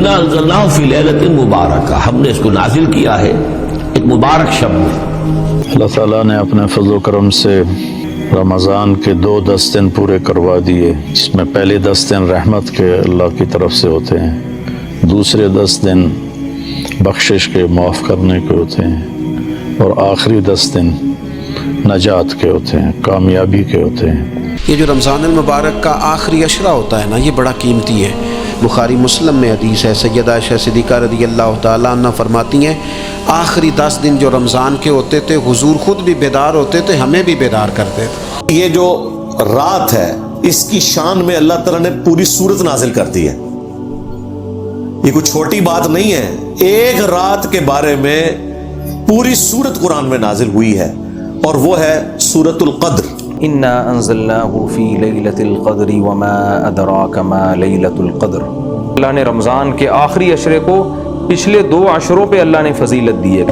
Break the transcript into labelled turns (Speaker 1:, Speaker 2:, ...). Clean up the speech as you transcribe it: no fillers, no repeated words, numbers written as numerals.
Speaker 1: اِنَّا أَنزَلْنَاهُ فِي لَيْلَةٍ مُبَارَكَةٍ، ہم نے اس کو نازل کیا ہے ایک مبارک شب میں۔
Speaker 2: اللہ تعالیٰ نے اپنے فضل و کرم سے رمضان کے 10 دن پورے کروا دیے، جس میں پہلے 10 دن رحمت کے اللہ کی طرف سے ہوتے ہیں، دوسرے 10 دن بخشش کے معاف کرنے کے ہوتے ہیں، اور آخری 10 دن نجات کے ہوتے ہیں، کامیابی کے ہوتے ہیں۔
Speaker 3: یہ جو رمضان المبارک کا آخری عشرہ ہوتا ہے نا، یہ بڑا قیمتی ہے۔ بخاری مسلم میں حدیث ہے، سیدہ عائشہ صدیقہ رضی اللہ تعالیٰ عنہ فرماتی ہیں آخری 10 دن جو رمضان کے ہوتے تھے حضور خود بھی بیدار ہوتے تھے، ہمیں بھی بیدار کرتے تھے۔
Speaker 4: یہ جو رات ہے اس کی شان میں اللہ تعالیٰ نے پوری سورت نازل کر دی ہے، یہ کوئی چھوٹی بات نہیں ہے۔ ایک رات کے بارے میں پوری سورت قرآن میں نازل ہوئی ہے، اور وہ ہے سورۃ القدر۔
Speaker 5: انا انزلناه فی لیلۃ القدر وما ادراک ما لیلۃ القدر۔ اللہ نے رمضان کے آخری عشرے کو پچھلے 2 عشروں پہ اللہ نے فضیلت دی ہے۔